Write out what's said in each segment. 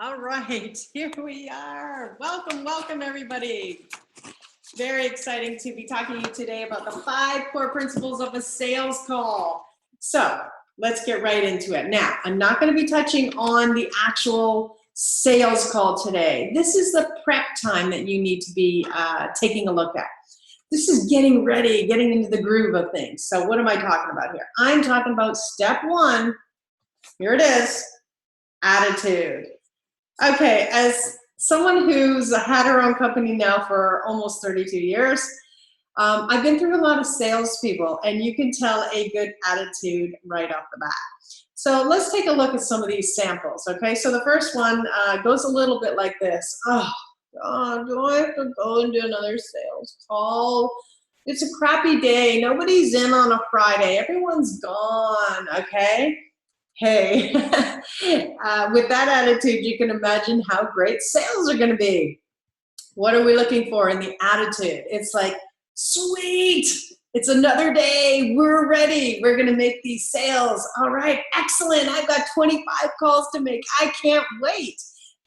All right, here we are. Welcome, welcome, everybody. Very exciting to be talking to you today about the 5 core principles of a sales call. So let's get right into it. Now, I'm not going to be touching on the actual sales call today. This is the prep time that you need to be taking a look at. This is getting ready, getting into the groove of things. So what am I talking about here? I'm talking about step 1. Here it is, attitude. Okay, as someone who's had her own company now for almost 32 years, I've been through a lot of salespeople, and you can tell a good attitude right off the bat. So let's take a look at some of these samples, okay? So the first one goes a little bit like this. Oh, God, do I have to go and do another sales call? It's a crappy day. Nobody's in on a Friday. Everyone's gone, okay? Hey, with that attitude, you can imagine how great sales are going to be. What are we looking for in the attitude? It's like, sweet, it's another day. We're ready. We're going to make these sales. All right, excellent. I've got 25 calls to make. I can't wait.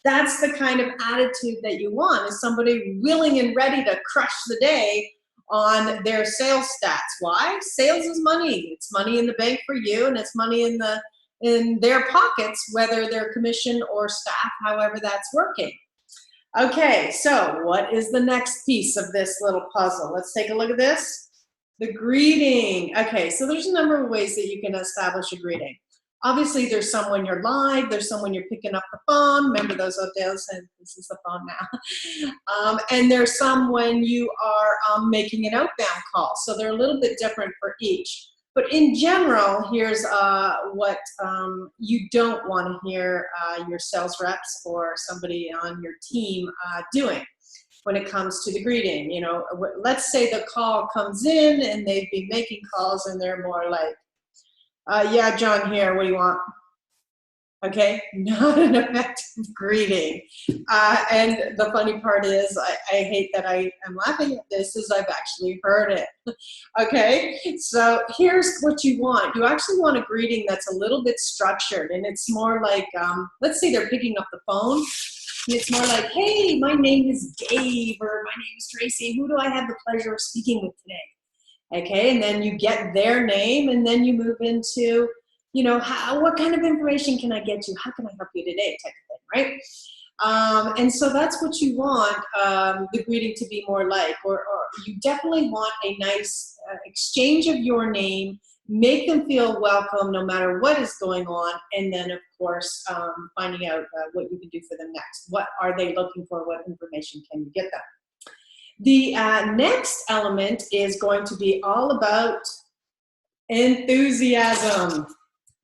That's the kind of attitude that you want, is somebody willing and ready to crush the day on their sales stats. Why? Sales is money. It's money in the bank for you, and it's money in their pockets, whether they're commission or staff, however that's working. Okay, so what is the next piece of this little puzzle? Let's take a look at this. The greeting. Okay, so there's a number of ways that you can establish a greeting. Obviously, there's some when you're live, there's some when you're picking up the phone. Remember those old days, and this is the phone now. And there's some when you are making an outbound call. So they're a little bit different for each. But in general, here's what you don't want to hear your sales reps or somebody on your team doing when it comes to the greeting. You know, let's say the call comes in and they've been making calls and they're more like, yeah, John here, what do you want? Okay, not an effective greeting. And the funny part is, I hate that I am laughing at this, is I've actually heard it. Okay, so here's what you want. You actually want a greeting that's a little bit structured, and it's more like, let's say they're picking up the phone, and it's more like, hey, my name is Dave, or my name is Tracy. Who do I have the pleasure of speaking with today? Okay, and then you get their name, and then you move into, you know, what kind of information can I get you? How can I help you today? Type of thing, right? And so that's what you want the greeting to be more like, or you definitely want a nice exchange of your name, make them feel welcome no matter what is going on, and then, of course, finding out what you can do for them next. What are they looking for? What information can you get them? The next element is going to be all about enthusiasm.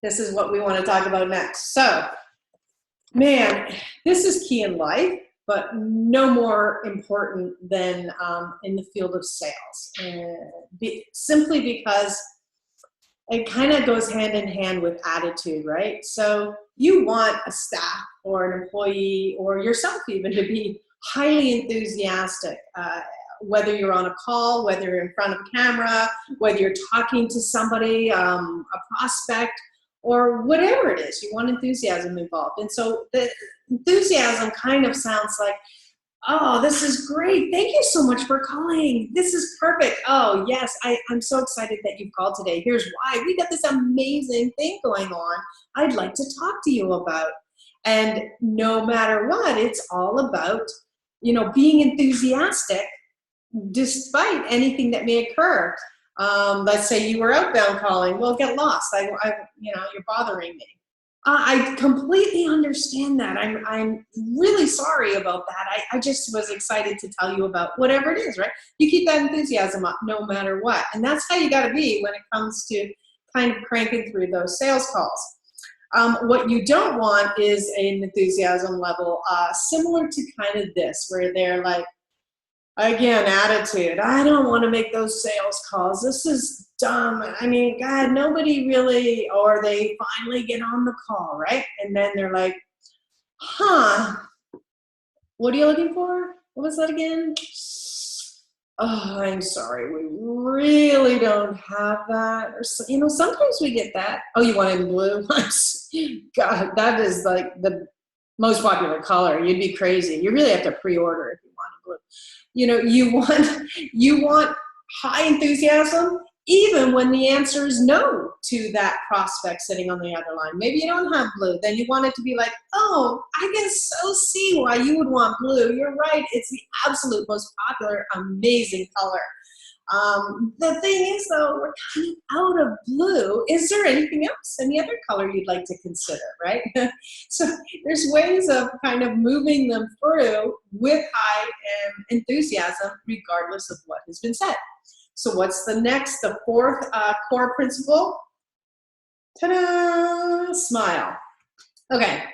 This is what we want to talk about next. So, man, this is key in life, but no more important than in the field of sales. Simply because it kind of goes hand in hand with attitude, right? So you want a staff or an employee or yourself even to be highly enthusiastic, whether you're on a call, whether you're in front of a camera, whether you're talking to somebody, a prospect, or whatever it is, you want enthusiasm involved. And so the enthusiasm kind of sounds like, oh, this is great. Thank you so much for calling. This is perfect. Oh, yes, I'm so excited that you've called today. Here's why. We got this amazing thing going on I'd like to talk to you about. And no matter what, it's all about, you know, being enthusiastic despite anything that may occur. Let's say you were outbound calling. Well, get lost. You know, you're bothering me. I completely understand that. I'm really sorry about that. I just was excited to tell you about whatever it is, right? You keep that enthusiasm up no matter what. And that's how you got to be when it comes to kind of cranking through those sales calls. What you don't want is an enthusiasm level similar to kind of this, where they're like, again, attitude. I don't want to make those sales calls. This is dumb. I mean, God, nobody really, or they finally get on the call, right? And then they're like, huh, what are you looking for? What was that again? Oh, I'm sorry. We really don't have that. Or, you know, sometimes we get that. Oh, you want it in blue? God, that is like the Most popular color. You'd be crazy. You really have to pre-order if you want a blue. You know, you want high enthusiasm, even when the answer is no to that prospect sitting on the other line. Maybe you don't have blue. Then you want it to be like, oh, I can so see why you would want blue. You're right. It's the absolute most popular, amazing color. The thing is, though, we're kind of out of blue. Is there anything else, any other color you'd like to consider, right? So there's ways of kind of moving them through with high enthusiasm, regardless of what has been said. So what's the fourth core principle? Ta-da! Smile. Okay,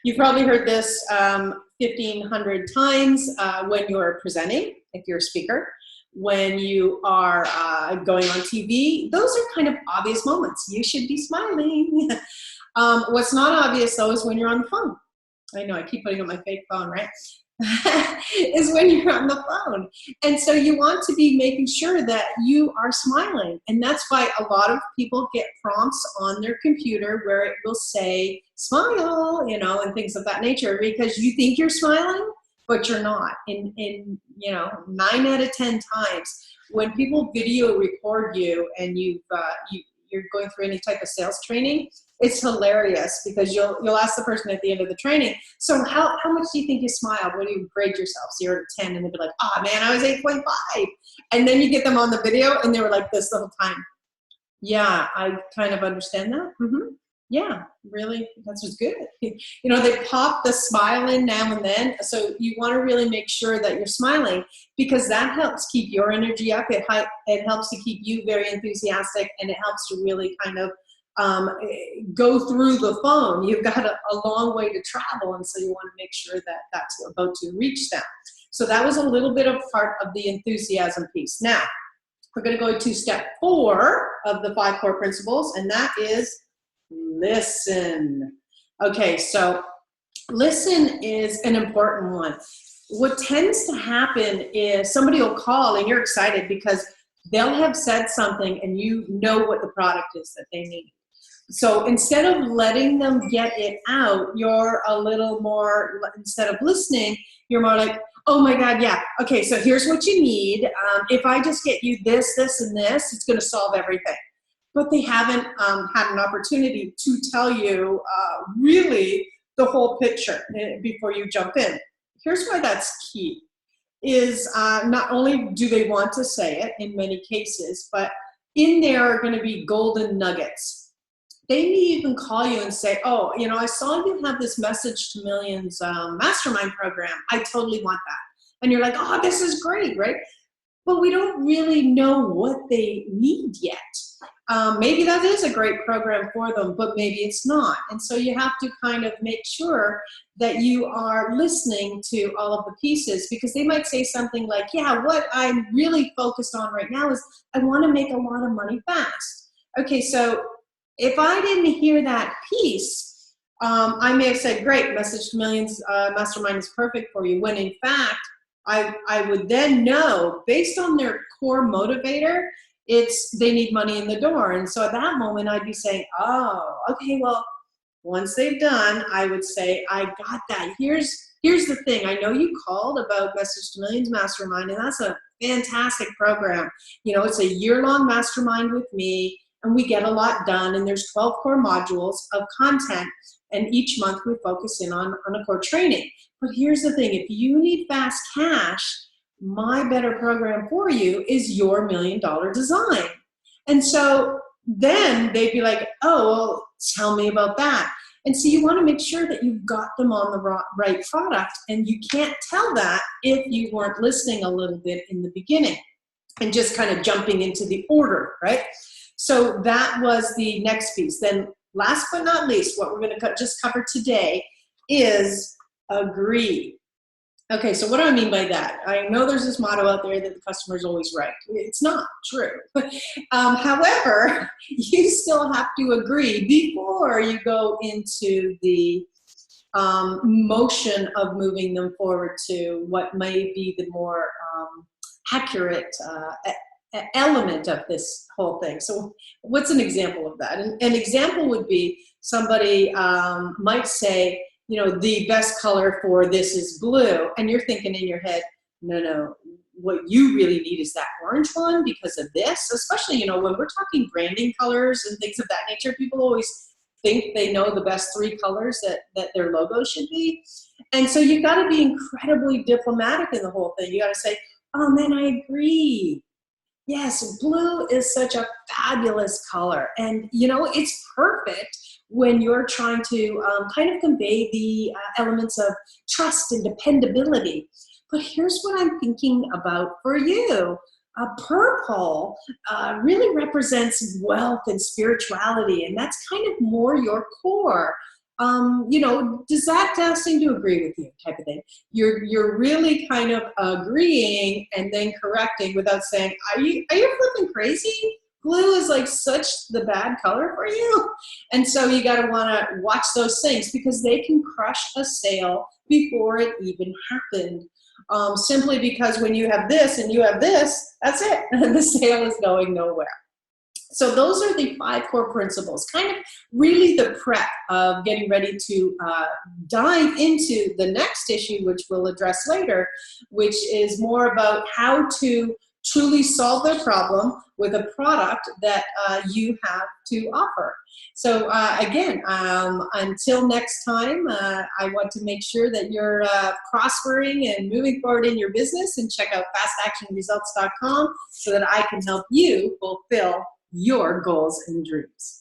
you've probably heard this 1,500 times when you're presenting, if you're a speaker. When you are going on TV, those are kind of obvious moments. You should be smiling. What's not obvious, though, is when you're on the phone. I know, I keep putting up my fake phone, right? Is when you're on the phone. And so you want to be making sure that you are smiling. And that's why a lot of people get prompts on their computer where it will say, smile, you know, and things of that nature, because you think you're smiling, but you're not. In you know, 9 out of 10 times, when people video record you and you're going through any type of sales training, it's hilarious because you'll ask the person at the end of the training, so how much do you think you smiled? What do you grade yourself? 0 to 10, and they'll be like, oh man, I was 8.5. And then you get them on the video and they were like this the whole time. Yeah, I kind of understand that. Mm-hmm. Yeah, really, that's just good. You know, they pop the smile in now and then. So you want to really make sure that you're smiling, because that helps keep your energy up. It helps to keep you very enthusiastic, and it helps to really kind of go through the phone. You've got a long way to travel, and so you want to make sure that that's about to reach them. So that was a little bit of part of the enthusiasm piece. Now, we're going to go to step 4 of the 5 core principles, and that is listen. Okay, so listen is an important one. What tends to happen is somebody will call and you're excited because they'll have said something and you know what the product is that they need. So instead of letting them get it out, you're a little more, instead of listening, you're more like, oh my God, yeah, okay, so here's what you need. If I just get you this, this, and this, it's gonna solve everything. But they haven't had an opportunity to tell you really the whole picture before you jump in. Here's why that's key, is not only do they want to say it in many cases, but in there are gonna be golden nuggets. They may even call you and say, oh, you know, I saw you have this Message to Millions mastermind program. I totally want that. And you're like, oh, this is great, right? But we don't really know what they need yet. Maybe that is a great program for them, but maybe it's not. And so you have to kind of make sure that you are listening to all of the pieces, because they might say something like, yeah, what I'm really focused on right now is I want to make a lot of money fast. Okay, so if I didn't hear that piece, I may have said, great, Message to Millions Mastermind is perfect for you, when in fact, I would then know, based on their core motivator, it's they need money in the door. And so at that moment, I'd be saying, oh, okay, well, once they've done, I would say, I got that. Here's the thing. I know you called about Message to Millions Mastermind, and that's a fantastic program. You know, it's a year-long mastermind with me, and we get a lot done, and there's 12 core modules of content, and each month we focus in on a core training. But here's the thing, if you need fast cash, my better program for you is your $1 million design. And so then they'd be like, oh, well, tell me about that. And so you want to make sure that you've got them on the right product, and you can't tell that if you weren't listening a little bit in the beginning and just kind of jumping into the order, right? So that was the next piece. Then last but not least, what we're going to just cover today is agree. Okay, so what do I mean by that? I know there's this motto out there that the customer is always right. It's not true. However, you still have to agree before you go into the motion of moving them forward to what may be the more accurate element of this whole thing. So what's an example of that? An example would be somebody might say, the best color for this is blue, and you're thinking in your head, no, what you really need is that orange one because of this. Especially, when we're talking branding colors and things of that nature, people always think they know the best 3 colors that their logo should be. And so you've got to be incredibly diplomatic in the whole thing. You got to say, oh man, I agree. Yes, blue is such a fabulous color. And, it's perfect when you're trying to kind of convey the elements of trust and dependability. But here's what I'm thinking about for you. Purple really represents wealth and spirituality, and that's kind of more your core. Does that seem to agree with you, type of thing? You're really kind of agreeing and then correcting without saying, are you flipping crazy? Blue is like such the bad color for you. And so you got to want to watch those things because they can crush a sale before it even happened. Simply because when you have this and you have this, that's it. The sale is going nowhere. So those are the 5 core principles, kind of really the prep of getting ready to dive into the next issue, which we'll address later, which is more about how to truly solve their problem with a product that you have to offer. So again, until next time, I want to make sure that you're prospering and moving forward in your business, and check out fastactionresults.com so that I can help you fulfill your goals and dreams.